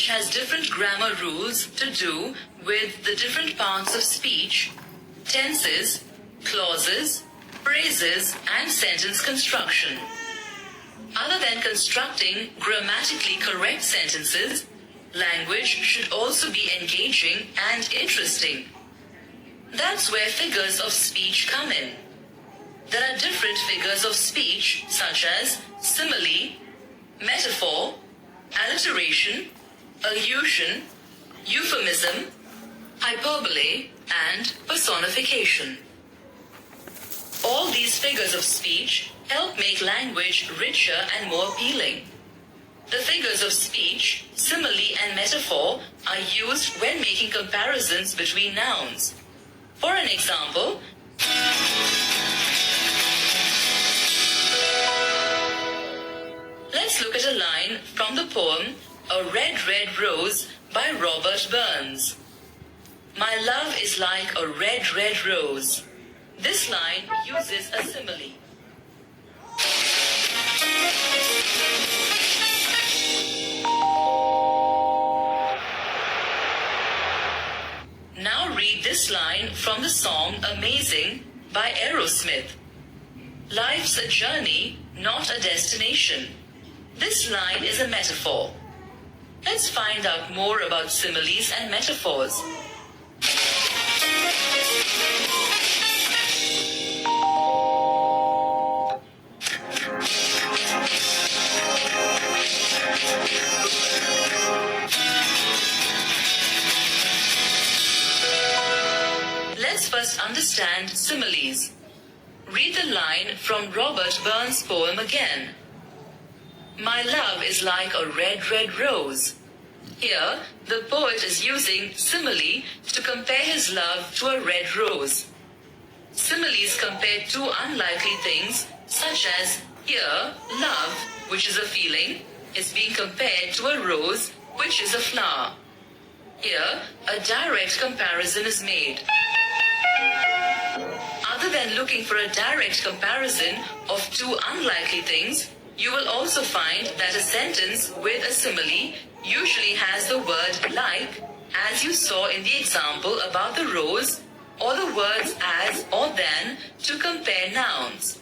has different grammar rules to do with the different parts of speech, tenses, clauses, phrases, and sentence construction. Other than constructing grammatically correct sentences, language should also be engaging and interesting. That's where figures of speech come in. There are different figures of speech such as simile, metaphor, alliteration, allusion, euphemism, hyperbole, and personification. All these figures of speech help make language richer and more appealing. The figures of speech, simile and metaphor, are used when making comparisons between nouns. For an example, let's look at a line from the poem A Red, Red Rose by Robert Burns. My love is like a red, red rose. This line uses a simile. Now read this line from the song Amazing by Aerosmith. Life's a journey, not a destination. This line is a metaphor. Let's find out more about similes and metaphors. Let's first understand similes. Read the line from Robert Burns' poem again. My love is like a red, red rose. Here, the poet is using simile to compare his love to a red rose. Similes compare two unlikely things, such as here, love, which is a feeling, is being compared to a rose, which is a flower. Here, a direct comparison is made. Other than looking for a direct comparison of two unlikely things, you will also find that a sentence with a simile usually has the word like, as you saw in the example about the rose, or the words as or than to compare nouns.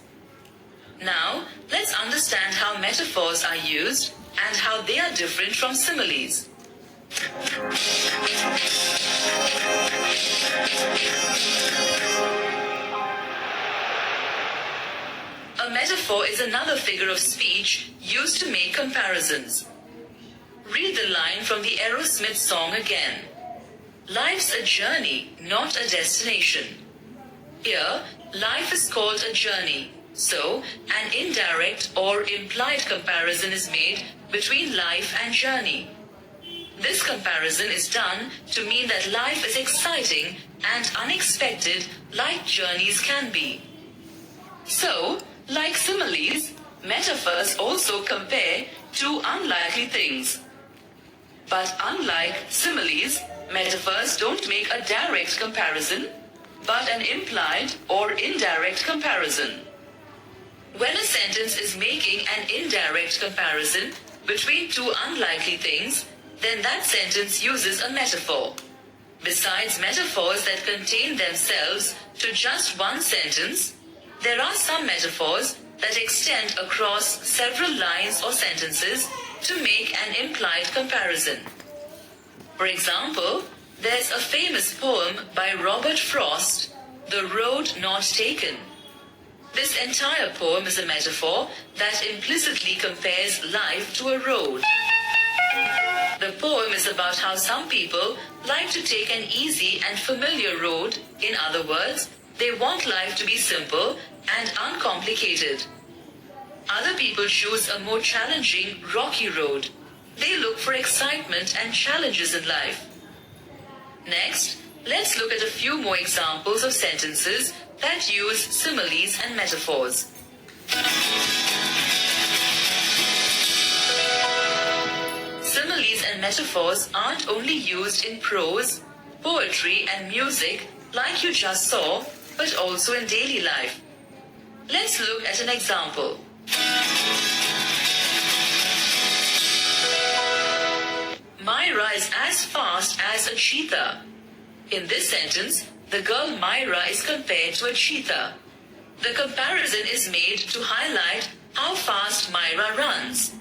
Now, let's understand how metaphors are used and how they are different from similes. A metaphor is another figure of speech used to make comparisons. Read the line from the Aerosmith song again. Life's a journey, not a destination. Here, life is called a journey, so an indirect or implied comparison is made between life and journey. This comparison is done to mean that life is exciting and unexpected like journeys can be. So, like similes, metaphors also compare two unlikely things. But unlike similes, metaphors don't make a direct comparison, but an implied or indirect comparison. When a sentence is making an indirect comparison between two unlikely things, then that sentence uses a metaphor. Besides metaphors that contain themselves to just one sentence, there are some metaphors that extend across several lines or sentences to make an implied comparison. For example, there's a famous poem by Robert Frost, The Road Not Taken. This entire poem is a metaphor that implicitly compares life to a road. The poem is about how some people like to take an easy and familiar road. In other words, they want life to be simple and uncomplicated. Other people choose a more challenging, rocky road. They look for excitement and challenges in life. Next, let's look at a few more examples of sentences that use similes and metaphors. Similes and metaphors aren't only used in prose, poetry, and music like you just saw, but also in daily life. Let's look at an example. My Myra is as fast as a cheetah. In this sentence, the girl Myra is compared to a cheetah. The comparison is made to highlight how fast Myra runs.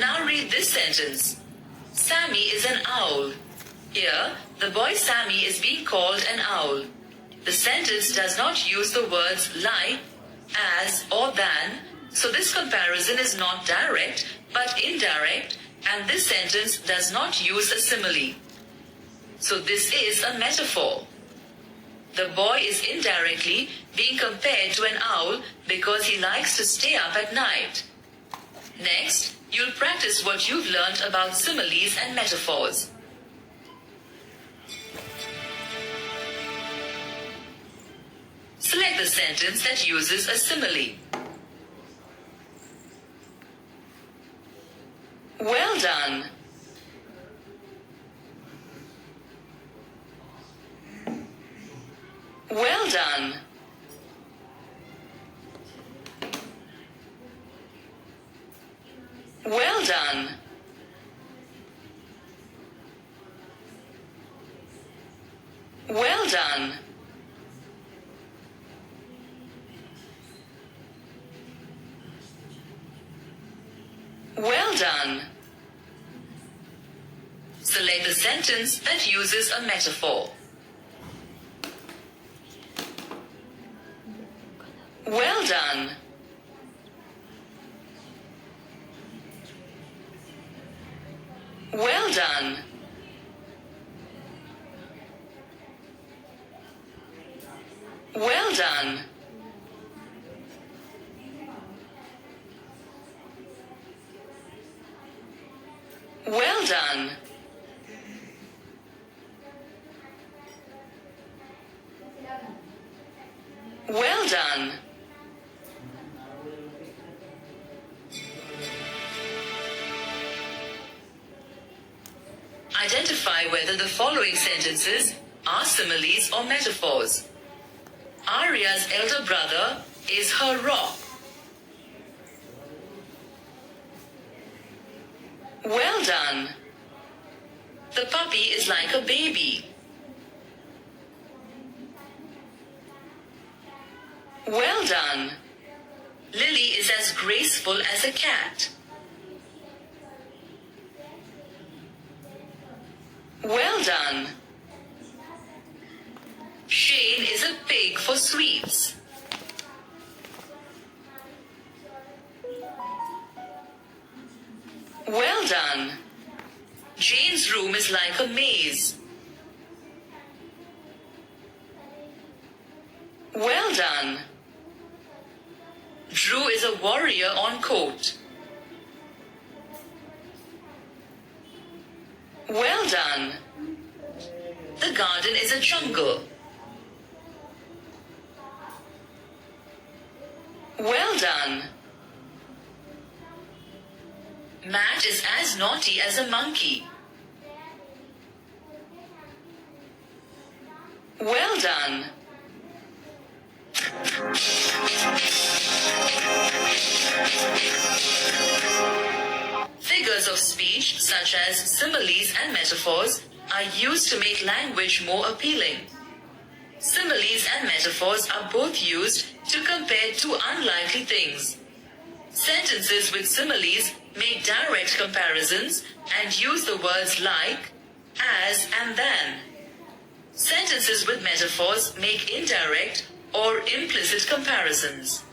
Now read this sentence. Sammy is an owl. Here, the boy Sammy is being called an owl. The sentence does not use the words like, as, or than, so this comparison is not direct, but indirect, and this sentence does not use a simile. So this is a metaphor. The boy is indirectly being compared to an owl because he likes to stay up at night. Next, you'll practice what you've learned about similes and metaphors. Select the sentence that uses a simile. Well done. Well done. Well done. Well done. Well done. Select the sentence that uses a metaphor. Well done. Well done. Well done. Well done. Well done. Identify whether the following sentences are similes or metaphors. Arya's elder brother is her rock. Well done. The puppy is like a baby. Well done. Lily is as graceful as a cat. Well done. Shane is a pig for sweets. Well done. Jane's room is like a maze. Well done. Drew is a warrior on coat. Well done. The garden is a jungle. Well done. Matt is as naughty as a monkey. Well done. Figures of speech, such as similes and metaphors, are used to make language more appealing. Similes and metaphors are both used to compare two unlikely things. Sentences with similes make direct comparisons and use the words like, as, and than. Sentences with metaphors make indirect or implicit comparisons.